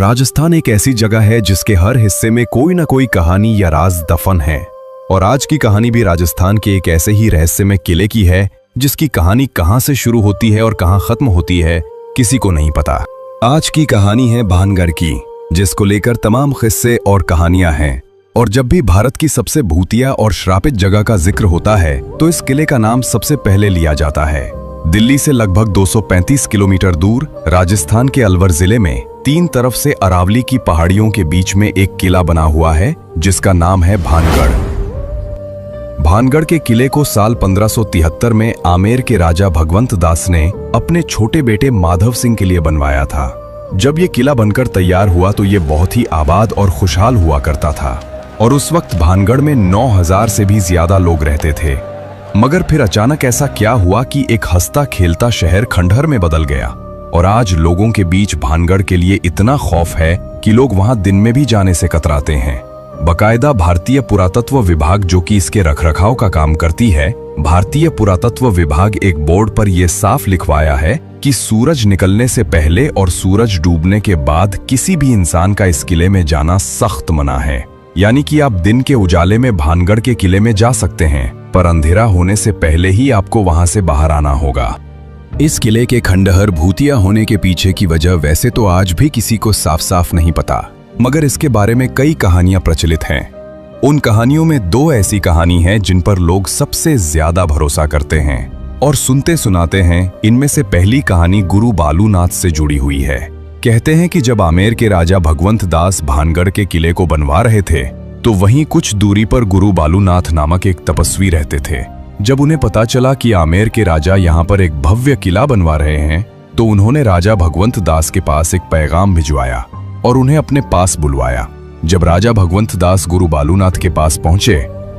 राजस्थान एक ऐसी जगह है जिसके हर हिस्से में कोई ना कोई कहानी या राज दफन है। और आज की कहानी भी राजस्थान के एक ऐसे ही रहस्यमय किले की है जिसकी कहानी कहां से शुरू होती है और कहां खत्म होती है किसी को नहीं पता। आज की कहानी है भानगढ़ की, जिसको लेकर तमाम किस्से और कहानियां हैं। और जब भी भारत की सबसे भूतिया और श्रापित जगह का जिक्र होता है तो इस किले का नाम सबसे पहले लिया जाता है। दिल्ली से लगभग 235 किलोमीटर दूर राजस्थान के अलवर जिले में तीन तरफ से अरावली की पहाड़ियों के बीच में एक किला बना हुआ है जिसका नाम है भानगढ़। भानगढ़ के किले को साल 1573 में आमेर के राजा भगवंत दास ने अपने छोटे बेटे माधव सिंह के लिए बनवाया था। जब ये किला बनकर तैयार हुआ तो ये बहुत ही आबाद और खुशहाल हुआ करता था और उस वक्त भानगढ़ में 9000 से भी ज्यादा लोग रहते थे। मगर फिर अचानक ऐसा क्या हुआ कि एक हंसता खेलता शहर खंडहर में बदल गया और आज लोगों के बीच भानगढ़ के लिए इतना खौफ है कि लोग वहां दिन में भी जाने से कतराते हैं। बकायदा भारतीय पुरातत्व विभाग, जो कि इसके रखरखाव का काम करती है, भारतीय पुरातत्व विभाग एक बोर्ड पर यह साफ लिखवाया है कि सूरज निकलने से पहले और सूरज डूबने के बाद किसी भी इंसान का इस किले में जाना सख्त मना है। यानी कि आप दिन के उजाले में भानगढ़ के किले में जा सकते हैं, पर अंधेरा होने से पहले ही आपको वहां से बाहर आना होगा। इस किले के खंडहर भूतिया होने के पीछे की वजह वैसे तो आज भी किसी को साफ साफ नहीं पता, मगर इसके बारे में कई कहानियां प्रचलित हैं। उन कहानियों में दो ऐसी कहानी हैं जिन पर लोग सबसे ज्यादा भरोसा करते हैं और सुनते सुनाते हैं। इनमें से पहली कहानी गुरु बालूनाथ से जुड़ी हुई है। कहते हैं कि जब आमेर के राजा भगवंत दास भानगढ़ के किले को बनवा रहे थे तो वहीं कुछ दूरी पर गुरु बालूनाथ नामक एक तपस्वी रहते थे। जब उन्हें पता चला कि आमेर के राजा यहाँ पर एक भव्य किला बनवा रहे हैं तो उन्होंने राजा भगवंत दास के पास एक पैगाम भिजवाया और उन्हें अपने पास बुलवाया। जब राजा भगवंत दास गुरु बालूनाथ के पास पहुंचे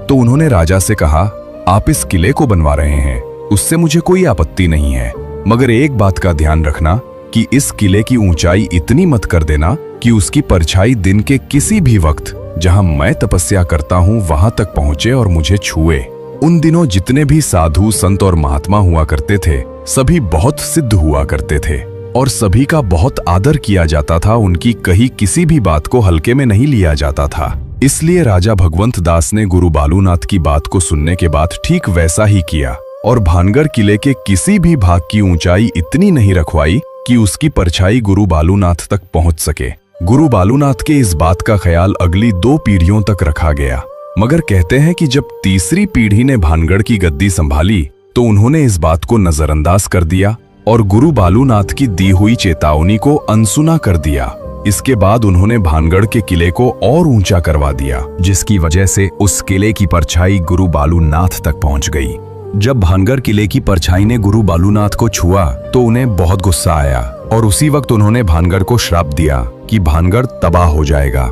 तो उन्होंने राजा से कहा, आप इस किले को बनवा रहे हैं, उससे मुझे कोई आपत्ति नहीं है, मगर एक बात का ध्यान रखना कि इस किले की ऊंचाई इतनी मत कर देना कि उसकी परछाई दिन के किसी भी वक्त जहां मैं तपस्या करता हूं वहां तक पहुंचे और मुझे छुए। उन दिनों जितने भी साधु संत और महात्मा हुआ करते थे सभी बहुत सिद्ध हुआ करते थे और सभी का बहुत आदर किया जाता था। उनकी कही किसी भी बात को हल्के में नहीं लिया जाता था। इसलिए राजा भगवंत दास ने गुरु बालूनाथ की बात को सुनने के बाद ठीक वैसा ही किया और भानगढ़ किले के किसी भी भाग की ऊंचाई इतनी नहीं रखवाई कि उसकी परछाई गुरु बालूनाथ तक पहुंच सके। गुरु बालूनाथ के इस बात का ख्याल अगली 2 पीढ़ियों तक रखा गया, मगर कहते हैं कि जब तीसरी पीढ़ी ने भानगढ़ की गद्दी संभाली तो उन्होंने इस बात को नजरअंदाज कर दिया और गुरु बालूनाथ की दी हुई चेतावनी को अनसुना कर दिया। इसके बाद उन्होंने भानगढ़ के किले को और ऊंचा करवा दिया, जिसकी वजह से उस किले की परछाई गुरु बालूनाथ तक पहुंच गई। जब भानगढ़ किले की परछाई ने गुरु बालूनाथ को छुआ तो उन्हें बहुत गुस्सा आया और उसी वक्त उन्होंने भानगढ़ को श्राप दिया कि भानगढ़ तबाह हो जाएगा।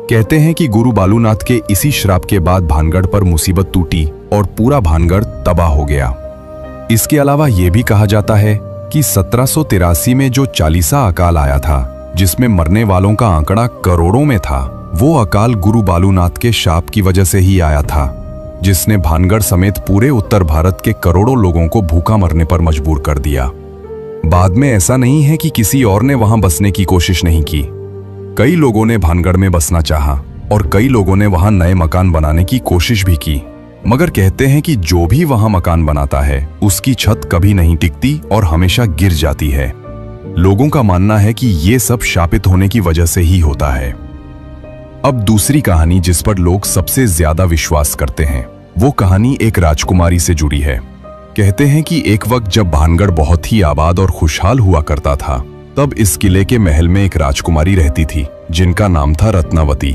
कहते हैं कि गुरु बालूनाथ के इसी श्राप के बाद भानगढ़ पर मुसीबत टूटी और पूरा भानगढ़ तबाह हो गया। इसके अलावा यह भी कहा जाता है कि 1783 में जो चालीसा अकाल आया था, जिसमें मरने वालों का आंकड़ा करोड़ों में था, वो अकाल गुरु बालूनाथ के शाप की वजह से ही आया था, जिसने भानगढ़ समेत पूरे उत्तर भारत के करोड़ों लोगों को भूखा मरने पर मजबूर कर दिया। बाद में ऐसा नहीं है कि किसी और ने वहां बसने की कोशिश नहीं की। कई लोगों ने भानगढ़ में बसना चाहा और कई लोगों ने वहां नए मकान बनाने की कोशिश भी की, मगर कहते हैं कि जो भी वहां मकान बनाता है उसकी छत कभी नहीं टिकती और हमेशा गिर जाती है। लोगों का मानना है कि ये सब शापित होने की वजह से ही होता है। अब दूसरी कहानी जिस पर लोग सबसे ज्यादा विश्वास करते हैं वो कहानी एक राजकुमारी से जुड़ी है। कहते हैं कि एक वक्त जब भानगढ़ बहुत ही आबाद और खुशहाल हुआ करता था तब इस किले के महल में एक राजकुमारी रहती थी जिनका नाम था रत्नावती।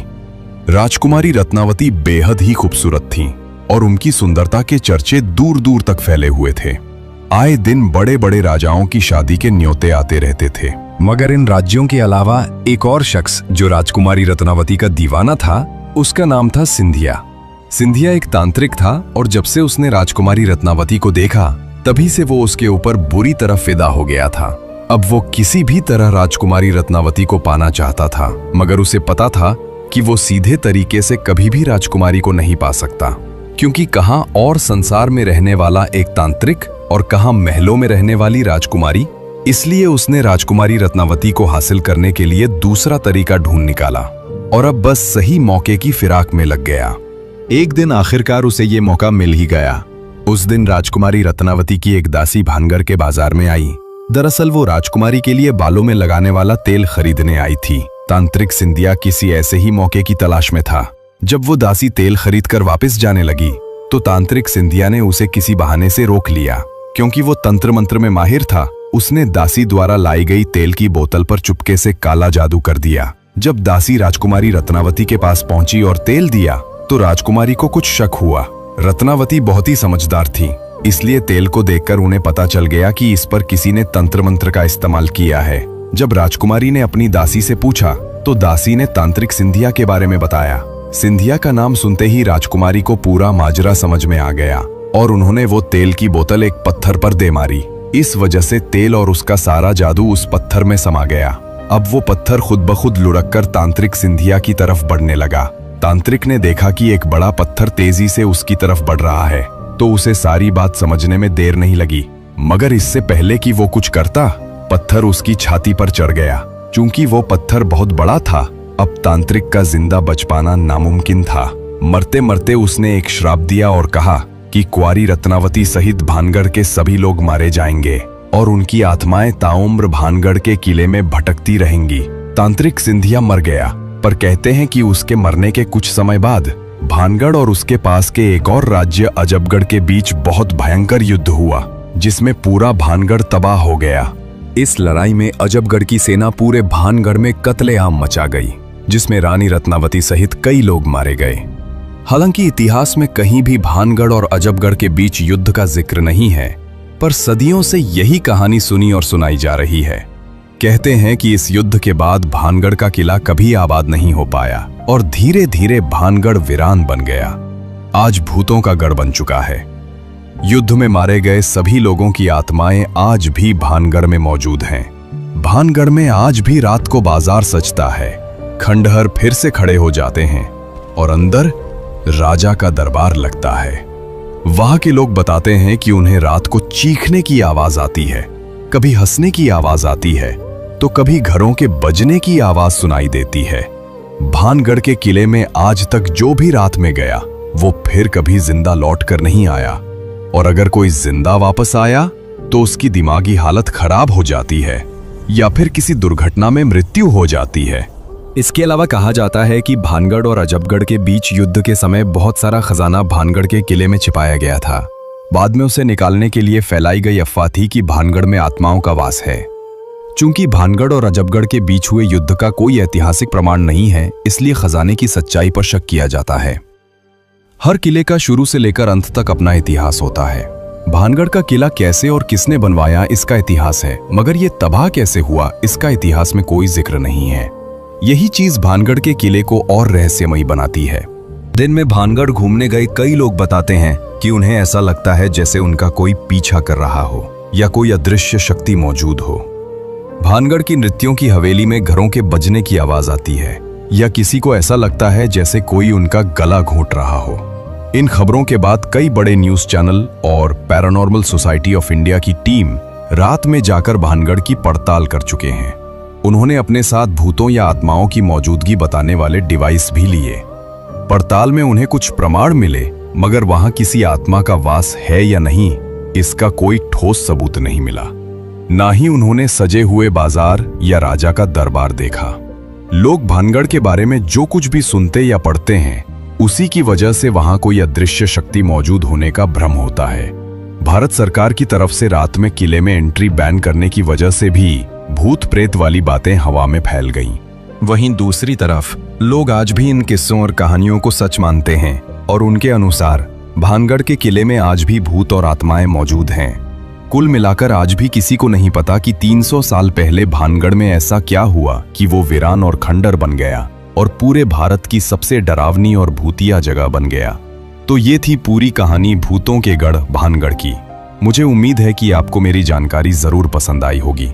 राजकुमारी रत्नावती बेहद ही खूबसूरत थी और उनकी सुंदरता के चर्चे दूर दूर तक फैले हुए थे। आए दिन बड़े बड़े राजाओं की शादी के न्योते आते रहते थे, मगर इन राज्यों के अलावा एक और शख्स जो राजकुमारी रत्नावती का दीवाना था उसका नाम था सिंधिया। सिंधिया एक तांत्रिक था और जब से उसने राजकुमारी रत्नावती को देखा तभी से वो उसके ऊपर बुरी तरह फिदा हो गया था। अब वो किसी भी तरह राजकुमारी रत्नावती को पाना चाहता था, मगर उसे पता था कि वो सीधे तरीके से कभी भी राजकुमारी को नहीं पा सकता, क्योंकि कहां और संसार में रहने वाला एक तांत्रिक और कहां महलों में रहने वाली राजकुमारी, इसलिए उसने राजकुमारी रत्नावती को हासिल करने के लिए दूसरा तरीका ढूंढ निकाला और अब बस सही मौके की फिराक में लग गया। एक दिन आखिरकार उसे ये मौका मिल ही गया। उस दिन राजकुमारी रत्नावती की एक दासी भानगढ़ के बाजार में आई। दरअसल वो राजकुमारी के लिए बालों में लगाने वाला तेल खरीदने आई थी। तांत्रिक सिंधिया किसी ऐसे ही मौके की तलाश में था। जब वो दासी तेल खरीदकर वापस जाने लगी तो तांत्रिक सिंधिया ने उसे किसी बहाने से रोक लिया। क्योंकि वो तंत्र मंत्र में माहिर था, उसने दासी द्वारा लाई गई तेल की बोतल पर चुपके से काला जादू कर दिया। जब दासी राजकुमारी रत्नावती के पास पहुंची और तेल दिया तो राजकुमारी को कुछ शक हुआ। रत्नावती बहुत ही समझदार थी, इसलिए तेल को देखकर उन्हें पता चल गया कि इस पर किसी ने तंत्र मंत्र का इस्तेमाल किया है। जब राजकुमारी ने अपनी दासी से पूछा तो दासी ने तांत्रिक सिंधिया के बारे में बताया। सिंधिया का नाम सुनते ही राजकुमारी को पूरा माजरा समझ में आ गया और उन्होंने वो तेल की बोतल एक पत्थर पर दे मारी। इस वजह से तेल और उसका सारा जादू उस पत्थर में समा गया। अब वो पत्थर खुद ब खुद लुढ़क कर तांत्रिक सिंधिया की तरफ बढ़ने लगा। तांत्रिक ने देखा कि एक बड़ा पत्थर तेजी से उसकी तरफ बढ़ रहा है तो उसे सारी बात समझने में देर नहीं लगी। मगर इससे पहले कि वो कुछ करता, पत्थर उसकी छाती पर चढ़ गया। चूंकि वो पत्थर बहुत बड़ा था, अब तांत्रिक का जिंदा बच पाना नामुमकिन था। मरते मरते उसने एक श्राप दिया और कहा कि कुंवारी रत्नावती सहित भानगढ़ के सभी लोग मारे जाएंगे और उनकी आत्माएं ताउम्र भानगढ़ के किले में भटकती रहेंगी। तांत्रिक सिंधिया मर गया, पर कहते हैं कि उसके मरने के कुछ समय बाद भानगढ़ और उसके पास के एक और राज्य अजबगढ़ के बीच बहुत भयंकर युद्ध हुआ, जिसमें पूरा भानगढ़ तबाह हो गया। इस लड़ाई में अजबगढ़ की सेना पूरे भानगढ़ में कत्लेआम मचा गई, जिसमें रानी रत्नावती सहित कई लोग मारे गए। हालांकि इतिहास में कहीं भी भानगढ़ और अजबगढ़ के बीच युद्ध का जिक्र नहीं है, पर सदियों से यही कहानी सुनी और सुनाई जा रही है। कहते हैं कि इस युद्ध के बाद भानगढ़ का किला कभी आबाद नहीं हो पाया और धीरे धीरे भानगढ़ वीरान बन गया। आज भूतों का गढ़ बन चुका है। युद्ध में मारे गए सभी लोगों की आत्माएं आज भी भानगढ़ में मौजूद हैं। भानगढ़ में आज भी रात को बाजार सजता है, खंडहर फिर से खड़े हो जाते हैं और अंदर राजा का दरबार लगता है। वहां के लोग बताते हैं कि उन्हें रात को चीखने की आवाज आती है, कभी हंसने की आवाज आती है तो कभी घरों के बजने की आवाज सुनाई देती है। भानगढ़ के किले में आज तक जो भी रात में गया वो फिर कभी जिंदा लौट कर नहीं आया, और अगर कोई जिंदा वापस आया तो उसकी दिमागी हालत खराब हो जाती है या फिर किसी दुर्घटना में मृत्यु हो जाती है। इसके अलावा कहा जाता है कि भानगढ़ और अजबगढ़ के बीच युद्ध के समय बहुत सारा खजाना भानगढ़ के किले में छिपाया गया था। बाद में उसे निकालने के लिए फैलाई गई अफवाह थी कि भानगढ़ में आत्माओं का वास है। चूंकि भानगढ़ और अजबगढ़ के बीच हुए युद्ध का कोई ऐतिहासिक प्रमाण नहीं है, इसलिए खजाने की सच्चाई पर शक किया जाता है। हर किले का शुरू से लेकर अंत तक अपना इतिहास होता है। भानगढ़ का किला कैसे और किसने बनवाया इसका इतिहास है, मगर ये तबाह कैसे हुआ इसका इतिहास में कोई जिक्र नहीं है। यही चीज भानगढ़ के किले को और रहस्यमयी बनाती है। दिन में भानगढ़ घूमने गए कई लोग बताते हैं कि उन्हें ऐसा लगता है जैसे उनका कोई पीछा कर रहा हो या कोई अदृश्य शक्ति मौजूद हो। भानगढ़ की नृत्यों की हवेली में घरों के बजने की आवाज आती है या किसी को ऐसा लगता है जैसे कोई उनका गला घोंट रहा हो। इन खबरों के बाद कई बड़े न्यूज चैनल और पैरानॉर्मल सोसाइटी ऑफ इंडिया की टीम रात में जाकर भानगढ़ की पड़ताल कर चुके हैं। उन्होंने अपने साथ भूतों या आत्माओं की मौजूदगी बताने वाले डिवाइस भी लिए। पड़ताल में उन्हें कुछ प्रमाण मिले, मगर वहां किसी आत्मा का वास है या नहीं इसका कोई ठोस सबूत नहीं मिला। ना ही उन्होंने सजे हुए बाजार या राजा का दरबार देखा। लोग भानगढ़ के बारे में जो कुछ भी सुनते या पढ़ते हैं, उसी की वजह से वहां कोई अदृश्य शक्ति मौजूद होने का भ्रम होता है। भारत सरकार की तरफ से रात में किले में एंट्री बैन करने की वजह से भी भूत प्रेत वाली बातें हवा में फैल गईं। वहीं दूसरी तरफ लोग आज भी इन किस्सों और कहानियों को सच मानते हैं और उनके अनुसार भानगढ़ के किले में आज भी भूत और आत्माएं मौजूद हैं। कुल मिलाकर आज भी किसी को नहीं पता कि 300 साल पहले भानगढ़ में ऐसा क्या हुआ कि वो वीरान और खंडर बन गया और पूरे भारत की सबसे डरावनी और भूतिया जगह बन गया। तो ये थी पूरी कहानी भूतों के गढ़ भानगढ़ की। मुझे उम्मीद है कि आपको मेरी जानकारी जरूर पसंद आई होगी।